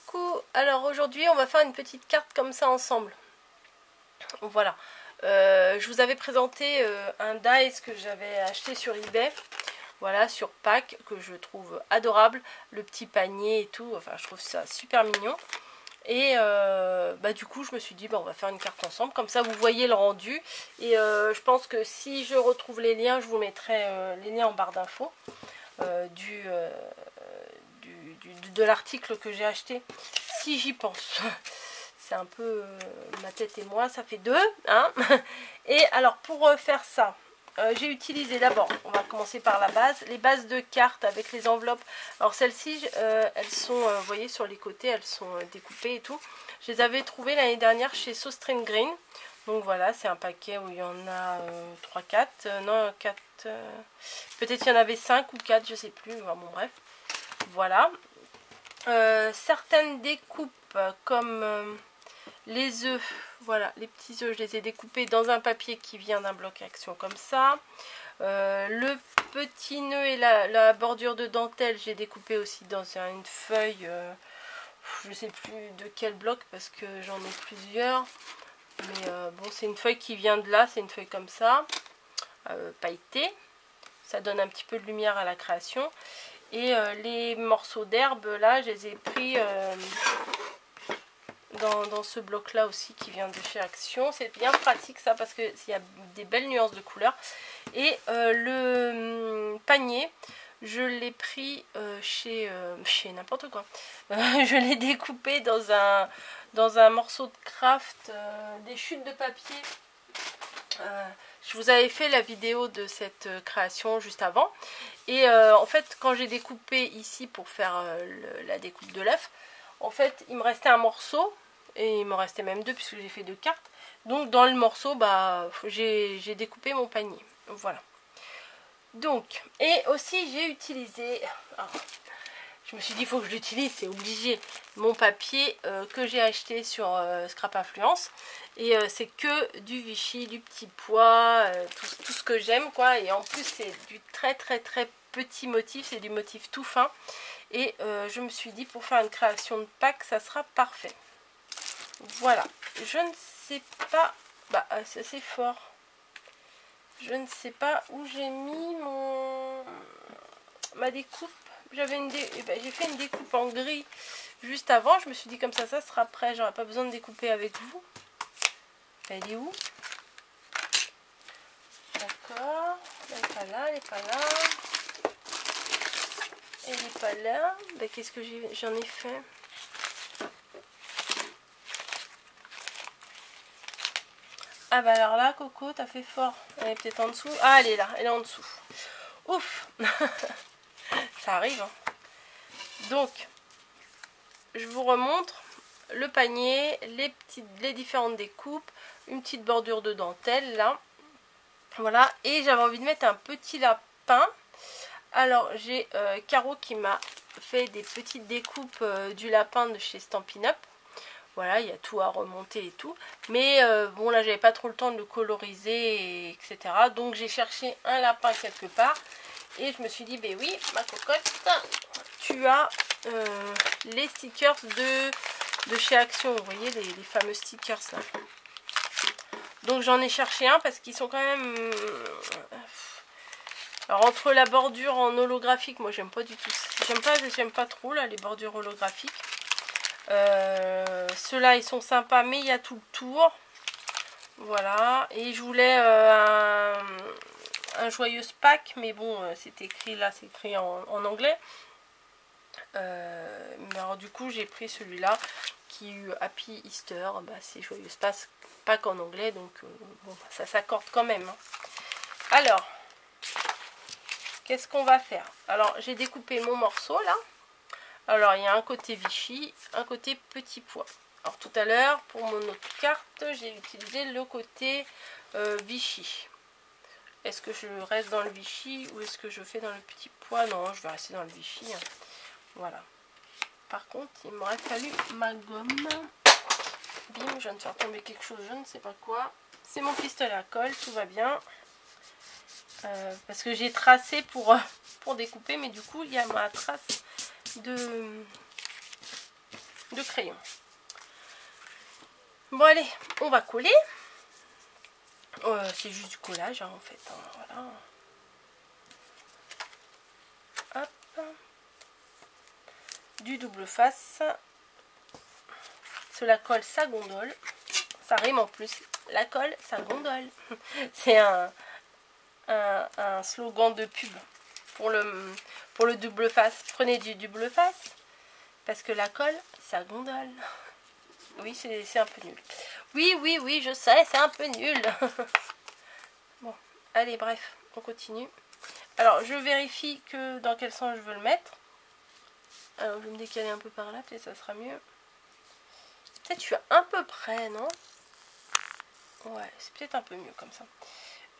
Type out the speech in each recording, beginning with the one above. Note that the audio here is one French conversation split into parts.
Coucou, alors aujourd'hui on va faire une petite carte comme ça ensemble. Voilà, je vous avais présenté un dice que j'avais acheté sur eBay. Voilà, sur Pâques, que je trouve adorable. Le petit panier et tout, enfin je trouve ça super mignon. Et du coup je me suis dit on va faire une carte ensemble, comme ça vous voyez le rendu. Et je pense que si je retrouve les liens, je vous mettrai les liens en barre d'infos de l'article que j'ai acheté, si j'y pense. C'est un peu ma tête et moi, ça fait deux, hein. Et alors pour faire ça, j'ai utilisé d'abord, on va commencer par la base, les bases de cartes avec les enveloppes. Alors celles-ci, elles sont, vous voyez sur les côtés, elles sont découpées et tout. Je les avais trouvées l'année dernière chez Sostring Green. Donc voilà, c'est un paquet où il y en a 3-4, non 4, peut-être il y en avait 5 ou 4, je sais plus, enfin, bon bref. Voilà. Certaines découpes comme les œufs, voilà, les petits œufs, je les ai découpés dans un papier qui vient d'un bloc action comme ça. Le petit nœud et la bordure de dentelle, j'ai découpé aussi dans une feuille, je ne sais plus de quel bloc parce que j'en ai plusieurs. Mais bon, c'est une feuille qui vient de là, c'est une feuille comme ça, pailletée. Ça donne un petit peu de lumière à la création. Et les morceaux d'herbe, là, je les ai pris dans ce bloc-là aussi qui vient de chez Action. C'est bien pratique ça parce qu'il y a des belles nuances de couleurs. Et le panier, je l'ai pris chez n'importe quoi. Je l'ai découpé dans un morceau de craft, des chutes de papier. Je vous avais fait la vidéo de cette création juste avant. Et en fait, quand j'ai découpé ici pour faire la découpe de l'œuf, en fait, il me restait un morceau. Et il me restait même deux puisque j'ai fait 2 cartes. Donc dans le morceau, j'ai découpé mon panier. Voilà. Donc, et aussi j'ai utilisé... Alors, je me suis dit, il faut que je l'utilise, c'est obligé. Mon papier que j'ai acheté sur Scrap Influence. Et c'est que du Vichy, du petit pois, tout ce que j'aime, quoi. Et en plus, c'est du très petit motif, c'est du motif tout fin. Et je me suis dit, pour faire une création de Pâques, ça sera parfait. Voilà. Je ne sais pas... c'est assez fort. Je ne sais pas où j'ai mis ma découpe. J'ai fait une découpe en gris juste avant. Je me suis dit comme ça sera prêt. J'aurais pas besoin de découper avec vous. Elle est où? D'accord. Elle n'est pas là, elle n'est pas là. Elle n'est pas là. Qu'est-ce que j'en ai fait? Ah alors là, Coco, t'as fait fort. Elle est peut-être en dessous. Ah, elle est là, elle est en dessous. Ouf. Ça arrive, hein. Donc, je vous remontre le panier, les différentes découpes, une petite bordure de dentelle là. Voilà, et j'avais envie de mettre un petit lapin. Alors, j'ai Caro qui m'a fait des petites découpes du lapin de chez Stampin' Up. Voilà, il y a tout à remonter et tout. Mais bon, là, j'avais pas trop le temps de le coloriser, etc. Donc, j'ai cherché un lapin quelque part. Et je me suis dit, ben oui, ma cocotte, tu as les stickers de chez Action. Vous voyez, les fameux stickers là. Donc, j'en ai cherché un parce qu'ils sont quand même... Alors, entre la bordure en holographique, moi, j'aime pas du tout. J'aime pas trop, là, les bordures holographiques. Ceux-là, ils sont sympas, mais il y a tout le tour. Voilà. Et je voulais un joyeuse Pâques, mais bon, c'est écrit là, c'est écrit en anglais. Mais alors du coup, j'ai pris celui-là qui est Happy Easter. C'est joyeuse Pâques en anglais, donc bon, ça s'accorde quand même. Hein. Alors, qu'est-ce qu'on va faire? Alors, j'ai découpé mon morceau là. Alors, il y a un côté Vichy, un côté petit pois. Alors, tout à l'heure, pour mon autre carte, j'ai utilisé le côté Vichy. Est-ce que je reste dans le Vichy ou est-ce que je fais dans le petit pois? Non, je vais rester dans le Vichy. Hein. Voilà. Par contre, il m'aurait fallu ma gomme. Bim, je viens de faire tomber quelque chose, je ne sais pas quoi. C'est mon pistolet à colle, tout va bien. Parce que j'ai tracé pour de crayon. Bon allez, on va coller. C'est juste du collage hein, en fait. Hein, voilà. Hop. Du double face. Cela colle sa gondole. Ça rime en plus. La colle, ça gondole. C'est un slogan de pub pour le double face. Prenez du double face parce que la colle, ça gondole. Oui, c'est un peu nul. Oui, je sais, c'est un peu nul. Bon, allez, bref, on continue. Alors, je vérifie que dans quel sens je veux le mettre. Alors, je vais me décaler un peu par là, peut-être ça sera mieux. Peut-être je suis un peu près, non? Ouais, c'est peut-être un peu mieux comme ça.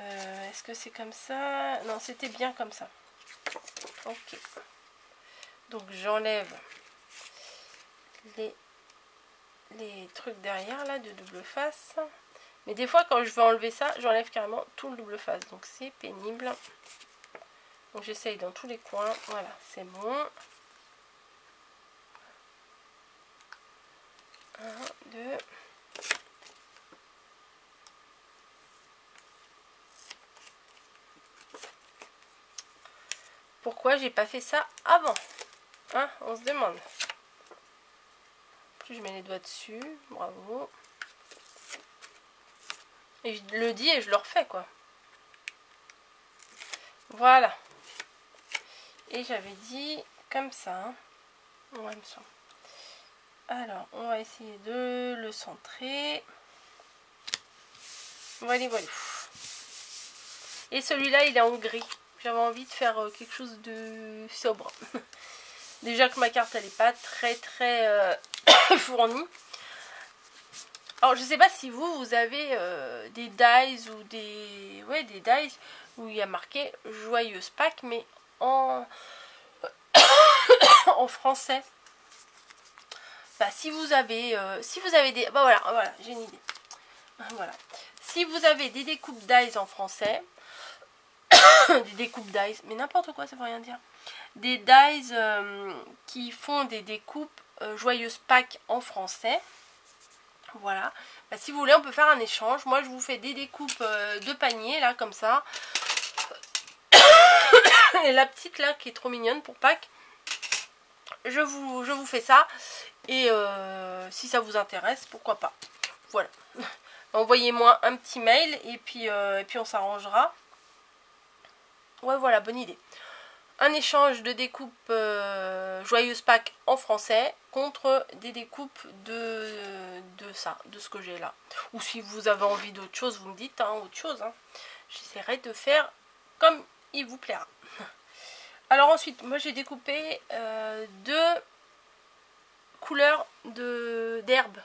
Est-ce que c'est comme ça? Non, c'était bien comme ça. Ok. Donc, j'enlève les trucs derrière là de double face. Mais des fois quand je veux enlever ça, j'enlève carrément tout le double face. Donc c'est pénible. Donc j'essaye dans tous les coins. Voilà, c'est bon. 1, 2. Pourquoi j'ai pas fait ça avant? Hein, on se demande. Plus je mets les doigts dessus. Bravo. Et je le dis et je le refais quoi. Voilà. Et j'avais dit comme ça. Hein. Ouais, me semble. Alors, on va essayer de le centrer. Voilà. Et celui-là, il est en gris. J'avais envie de faire quelque chose de sobre. Déjà que ma carte, elle n'est pas très fournie. Alors, je sais pas si vous avez des dies ou des... Ouais, des dies où il y a marqué Joyeuse Pâques, mais en... en français. Bah, si vous avez des... Bah voilà, j'ai une idée. Voilà. Si vous avez des découpes dies en français, des découpes dies, mais n'importe quoi, ça veut rien dire. Des dies qui font des découpes Joyeuse Pâques en français. Voilà. Bah, si vous voulez, on peut faire un échange. Moi, je vous fais des découpes de panier, là, comme ça. Et la petite, là, qui est trop mignonne pour Pâques. Je vous fais ça. Et si ça vous intéresse, pourquoi pas. Voilà. Envoyez-moi un petit mail et puis on s'arrangera. Ouais, voilà, bonne idée. Un échange de découpes Joyeuse Pâques en français contre des découpes de ce que j'ai là. Ou si vous avez envie d'autre chose, vous me dites, hein, autre chose. Hein. J'essaierai de faire comme il vous plaira. Alors ensuite, moi j'ai découpé 2 couleurs d'herbe.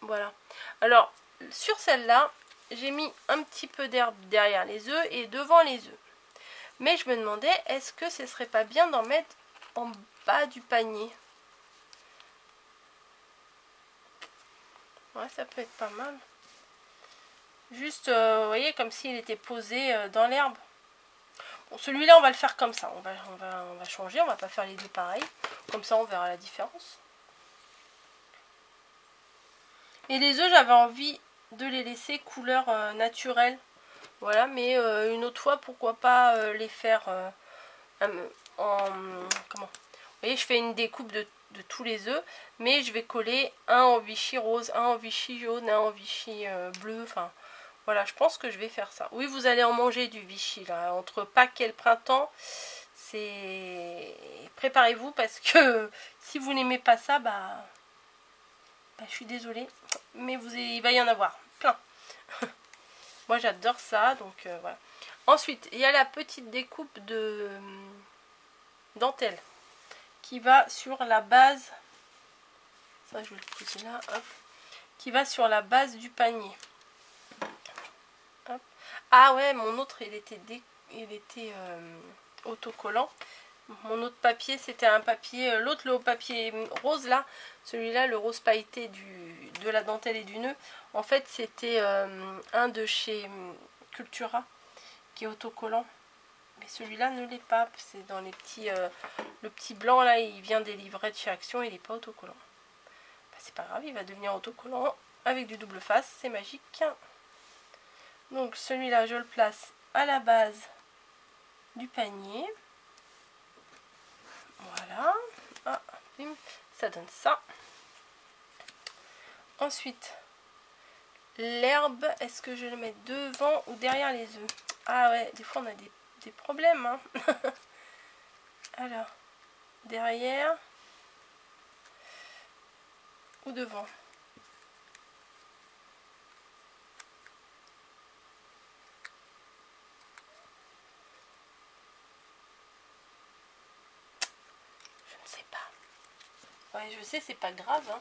Voilà. Alors, sur celle-là, j'ai mis un petit peu d'herbe derrière les œufs et devant les œufs. Mais je me demandais, est-ce que ce serait pas bien d'en mettre en bas du panier? Ouais, ça peut être pas mal. Juste, vous voyez, comme s'il était posé dans l'herbe. Bon, celui-là, on va le faire comme ça. On va changer, on va pas faire les deux pareils. Comme ça, on verra la différence. Et les œufs, j'avais envie de les laisser couleur naturelle. Voilà, mais une autre fois, pourquoi pas les faire comment? Vous voyez, je fais une découpe de tous les œufs, mais je vais coller un en Vichy rose, un en Vichy jaune, un en Vichy bleu. Enfin, voilà, je pense que je vais faire ça. Oui, vous allez en manger du Vichy, là. Entre Pâques et le printemps, c'est... Préparez-vous, parce que si vous n'aimez pas ça, bah je suis désolée, mais il va y en avoir plein. Moi j'adore ça, donc voilà. Ensuite, il y a la petite découpe de dentelle qui va sur la base. Ça, je vais le poser là, hop. Qui va sur la base du panier. Hop. Ah ouais, mon autre, il était autocollant. Mon autre papier, c'était un papier, l'autre, le papier rose là, celui-là, le rose pailleté de la dentelle et du nœud. En fait, c'était un de chez Cultura qui est autocollant. Mais celui-là ne l'est pas, c'est dans les petits... le petit blanc là, il vient des livrets de chez Action, il n'est pas autocollant. c'est pas grave, il va devenir autocollant avec du double face, c'est magique. Donc celui-là, je le place à la base du panier. Voilà. Ah, bim, ça donne ça. Ensuite, l'herbe, est-ce que je le mets devant ou derrière les œufs? Ah ouais, des fois on a des problèmes. Hein. Alors, derrière ou devant? Je ne sais pas. Ouais, je sais, c'est pas grave. Hein.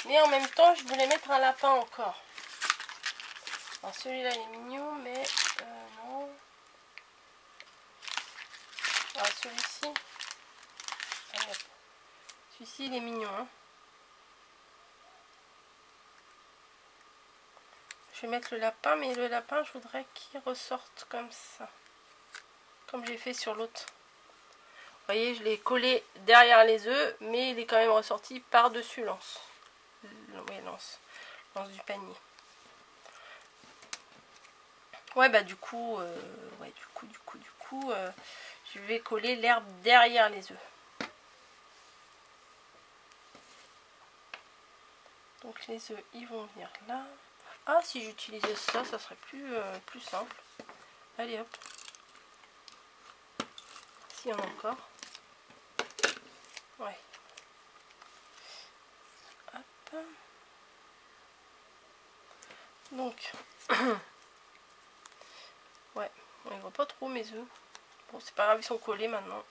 Mais en même temps, je voulais mettre un lapin encore. Alors celui-là, il est mignon, mais non. Alors celui-ci, celui-ci, il est mignon. Hein. Je vais mettre le lapin, mais le lapin, je voudrais qu'il ressorte comme ça. Comme j'ai fait sur l'autre. Vous voyez, je l'ai collé derrière les œufs, mais il est quand même ressorti par-dessus l'anse. Oui, l'anse du panier. Ouais, bah du coup, je vais coller l'herbe derrière les œufs. Donc les œufs, ils vont venir là. Ah, si j'utilisais ça, ça serait plus simple. Allez, hop. S'il y en a encore. Ouais. Hop. Donc, ouais, on ne voit pas trop mes œufs. Bon, c'est pas grave, ils sont collés maintenant.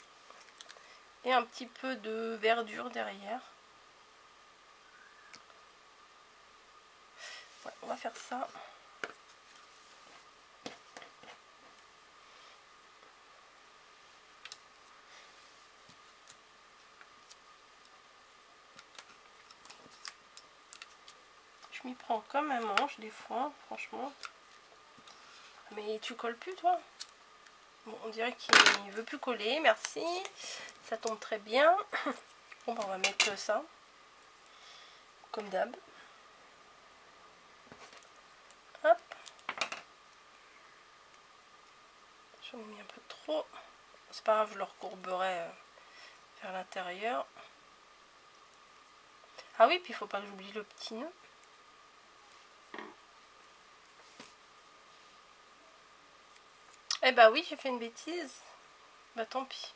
Et un petit peu de verdure derrière. Ouais, on va faire ça. Je m'y prends comme un manche des fois, franchement. Mais tu colles plus, toi? Bon, on dirait qu'il veut plus coller, merci. Ça tombe très bien. Bon, bah, on va mettre ça. Comme d'hab. Hop. J'en ai mis un peu trop. C'est pas grave, je le recourberai vers l'intérieur. Ah oui, puis il faut pas que j'oublie le petit nœud. Eh bah oui, j'ai fait une bêtise. Bah tant pis.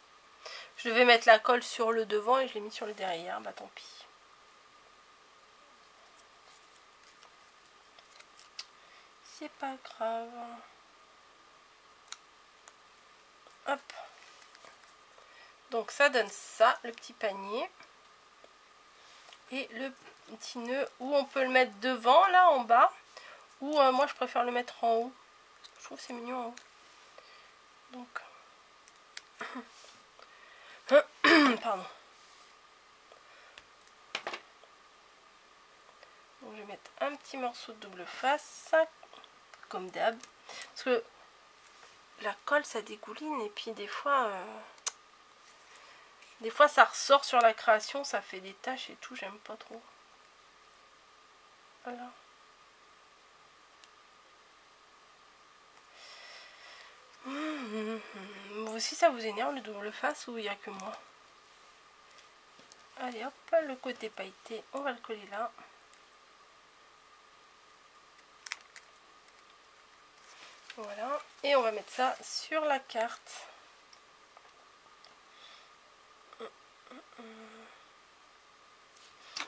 Je devais mettre la colle sur le devant et je l'ai mis sur le derrière. Bah tant pis. C'est pas grave. Hop. Donc ça donne ça, le petit panier. Et le petit nœud où on peut le mettre devant, là en bas. Ou moi je préfère le mettre en haut. Je trouve que c'est mignon en haut. Donc. Pardon. Donc je vais mettre un petit morceau de double face. Comme d'hab. Parce que la colle ça dégouline et puis des fois ça ressort sur la création, ça fait des taches et tout, j'aime pas trop. Voilà. Vous aussi ça vous énerve le double face ou il n'y a que moi? Allez hop, le côté pailleté, on va le coller là. Voilà, et on va mettre ça sur la carte.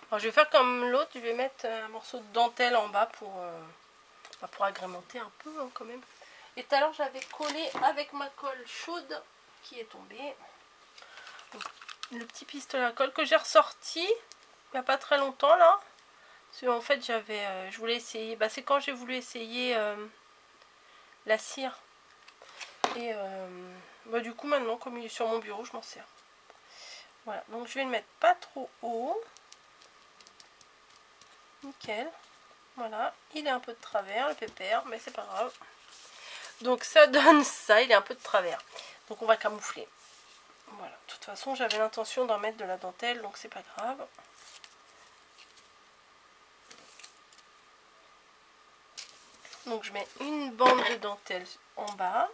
Alors, je vais faire comme l'autre, je vais mettre un morceau de dentelle en bas pour agrémenter un peu hein, quand même. Et tout à l'heure j'avais collé avec ma colle chaude qui est tombée. Donc, le petit pistolet à colle que j'ai ressorti il n'y a pas très longtemps là. Parce qu'en fait je voulais essayer, bah, c'est quand j'ai voulu essayer la cire. Et bah, du coup maintenant comme il est sur mon bureau je m'en sers. Voilà, donc je vais le mettre pas trop haut. Nickel. Voilà, il est un peu de travers le pépère, mais c'est pas grave. Donc ça donne ça, il est un peu de travers. Donc on va camoufler. Voilà, de toute façon j'avais l'intention d'en mettre de la dentelle, donc c'est pas grave. Donc je mets une bande de dentelle en bas.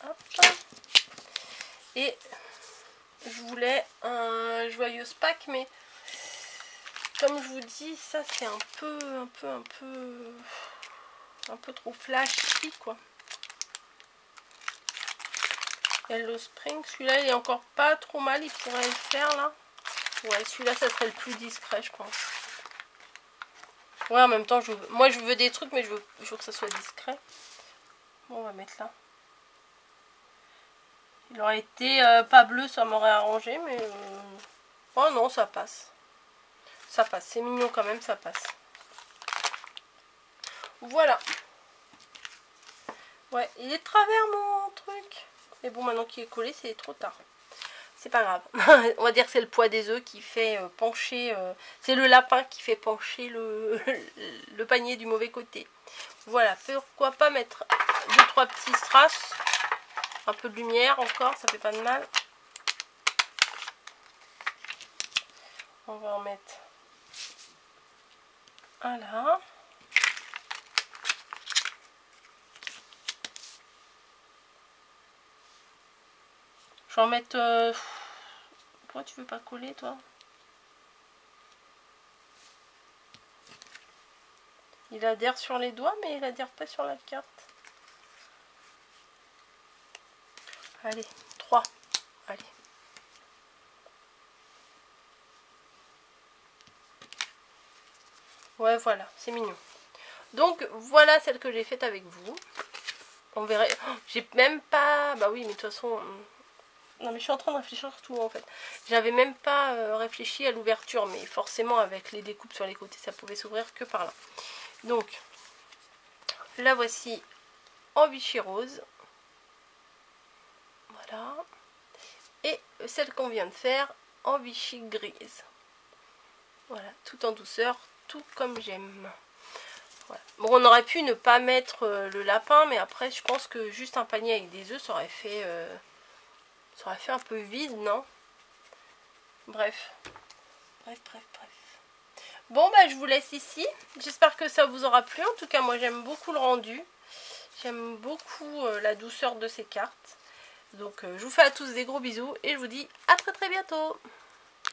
Hop. Et je voulais un joyeux pack, mais comme je vous dis, ça c'est un peu trop flashy quoi. Hello Spring, celui-là il est encore pas trop mal, il pourrait le faire là. Ouais, celui-là ça serait le plus discret je pense. Ouais, en même temps, moi je veux des trucs, mais je veux que ça soit discret. Bon, on va mettre là. Il aurait été pas bleu, ça m'aurait arrangé, mais... Oh non, ça passe. Ça passe, c'est mignon quand même, ça passe. Voilà. Ouais, il est de travers mon truc. Mais bon, maintenant qu'il est collé, c'est trop tard. C'est pas grave. On va dire que c'est le poids des œufs qui fait pencher... c'est le lapin qui fait pencher le panier du mauvais côté. Voilà, pourquoi pas mettre 2-3 petits strass. Un peu de lumière encore, ça fait pas de mal. On va en mettre un là. Je vais en mettre... Pourquoi tu veux pas coller toi? Il adhère sur les doigts mais il adhère pas sur la carte. Allez, 3. Allez. Ouais, voilà, c'est mignon. Donc, voilà celle que j'ai faite avec vous. On verrait... Oh, j'ai même pas... Bah oui, mais de toute façon... Non, mais je suis en train de réfléchir sur tout, en fait. J'avais même pas réfléchi à l'ouverture, mais forcément, avec les découpes sur les côtés, ça pouvait s'ouvrir que par là. Donc, la voici en Vichy rose. Voilà. Et celle qu'on vient de faire en Vichy grise. Voilà, tout en douceur, tout comme j'aime. Voilà. Bon, on aurait pu ne pas mettre le lapin, mais après, je pense que juste un panier avec des œufs, ça aurait fait un peu vide, non? Bref. Bref. Bon, bah, je vous laisse ici. J'espère que ça vous aura plu. En tout cas, moi, j'aime beaucoup le rendu. J'aime beaucoup la douceur de ces cartes. Donc, je vous fais à tous des gros bisous et je vous dis à très bientôt.